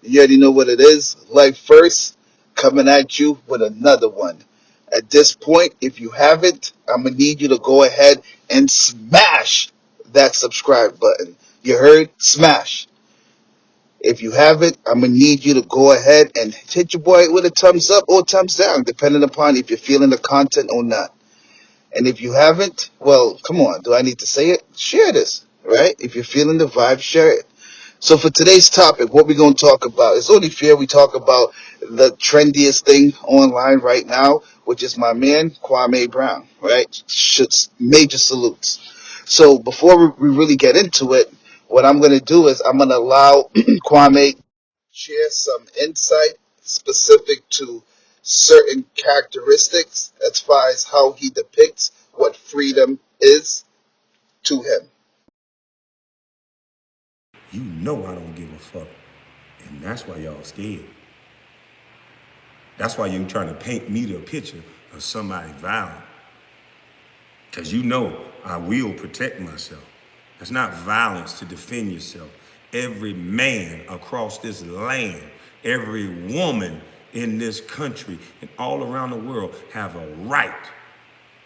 You already know what it is. Life First coming at you with another one. At this point, if you haven't, I'm going to need you to go ahead and smash that subscribe button. You heard? Smash. If you haven't, I'm going to need you to go ahead and hit your boy with a thumbs up or thumbs down, depending upon if you're feeling the content or not. And if you haven't, well, come on. Do I need to say it? Share this, right? If you're feeling the vibe, share it. So for today's topic, what we're going to talk about, it's only fair we talk about the trendiest thing online right now, which is my man, Kwame Brown, right? Major salutes. So before we really get into it, what I'm going to do is I'm going to allow Kwame share some insight specific to certain characteristics as far as how he depicts what freedom is to him. You know I don't give a fuck. And that's why y'all scared. That's why you're trying to paint me the picture of somebody violent. Because you know I will protect myself. It's not violence to defend yourself. Every man across this land, every woman in this country and all around the world have a right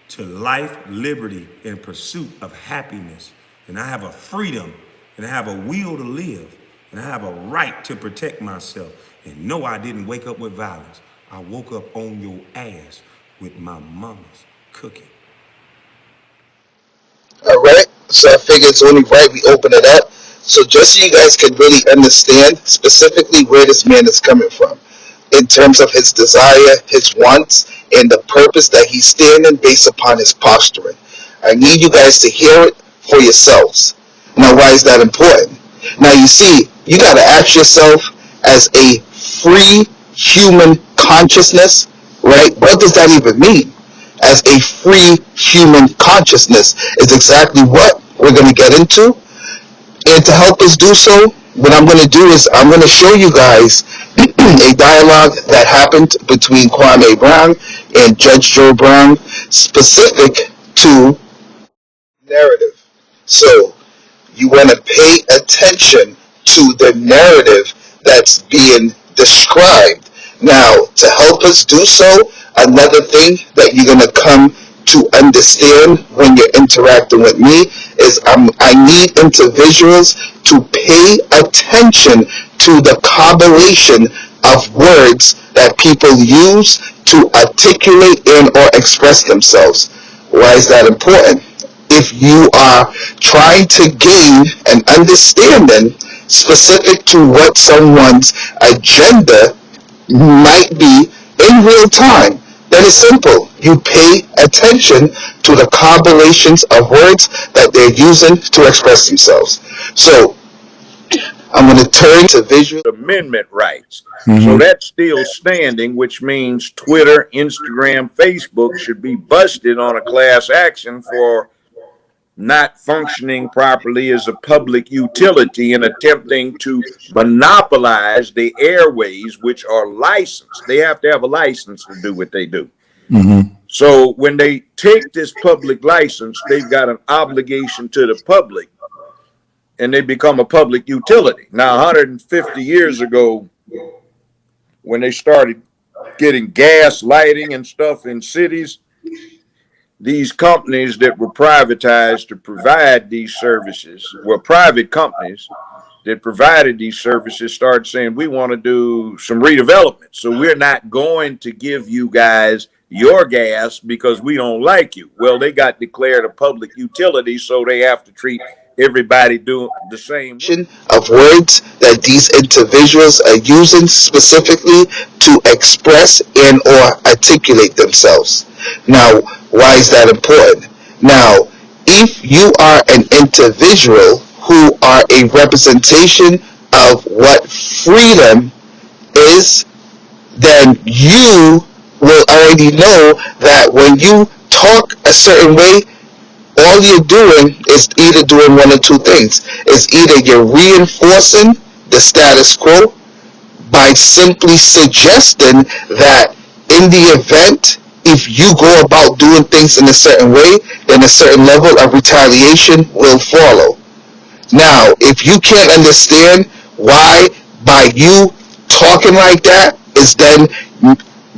to life, liberty, and pursuit of happiness. And I have a freedom, and I have a will to live, and I have a right to protect myself. And no, I didn't wake up with violence. I woke up on your ass with my mama's cooking. All right. So I figure it's only right we open it up. So just so you guys can really understand specifically where this man is coming from in terms of his desire, his wants, and the purpose that he's standing based upon his posturing. I need you guys to hear it for yourselves. Now, why is that important? Now, you see, you got to ask yourself as a free human consciousness, right? What does that even mean? As a free human consciousness is exactly what we're going to get into. And to help us do so, what I'm going to do is I'm going to show you guys a dialogue that happened between Kwame Brown and Judge Joe Brown specific to narrative. So you want to pay attention to the narrative that's being described. Now, to help us do so, another thing that you're going to come to understand when you're interacting with me is I need individuals to pay attention to the combination of words that people use to articulate and or express themselves. Why is that important? If you are trying to gain an understanding specific to what someone's agenda might be in real time, then it's simple. You pay attention to the combinations of words that they're using to express themselves. So I'm going to turn to visual amendment rights. So that's still standing, which means Twitter, Instagram, Facebook should be busted on a class action for not functioning properly as a public utility and attempting to monopolize the airways, which are licensed. They have to have a license to do what they do. So when they take this public license, they've got an obligation to the public, and they become a public utility. Now, 150 years ago, when they started getting gas lighting and stuff in cities, these companies that were privatized to provide these services were private companies that provided these services started saying, we want to do some redevelopment. So we're not going to give you guys your gas because we don't like you. Well, they got declared a public utility, so they have to treat everybody doing the same of words that these individuals are using specifically to express and or articulate themselves. Now, why is that important? Now, if you are an individual who are a representation of what freedom is, then you will already know that when you talk a certain way, all you're doing is either doing one or two things. It's either you're reinforcing the status quo by simply suggesting that in the event, if you go about doing things in a certain way, then a certain level of retaliation will follow. Now, if you can't understand why by you talking like that is then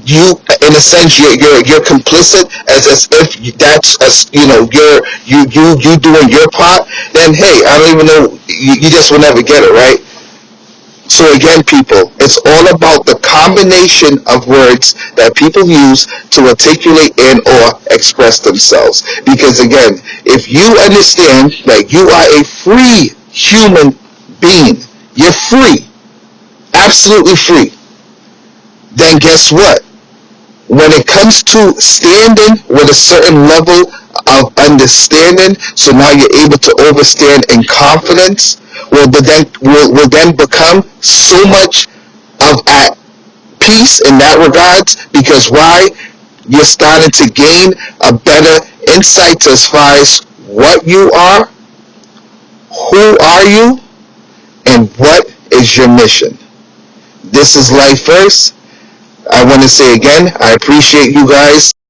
you, in a sense, you're complicit, as if that's you doing your part. Then hey, I don't even know, you just will never get it right. So again, people, it's all about the combination of words that people use to articulate and or express themselves. Because again, if you understand that you are a free human being, you're free, absolutely free, then guess what? When it comes to standing with a certain level of understanding, so now you're able to overstand in confidence, will then become so much of at peace in that regards, because why? You're starting to gain a better insight as far as what you are, who are you, and what is your mission. This is Life First. I want to say again, I appreciate you guys.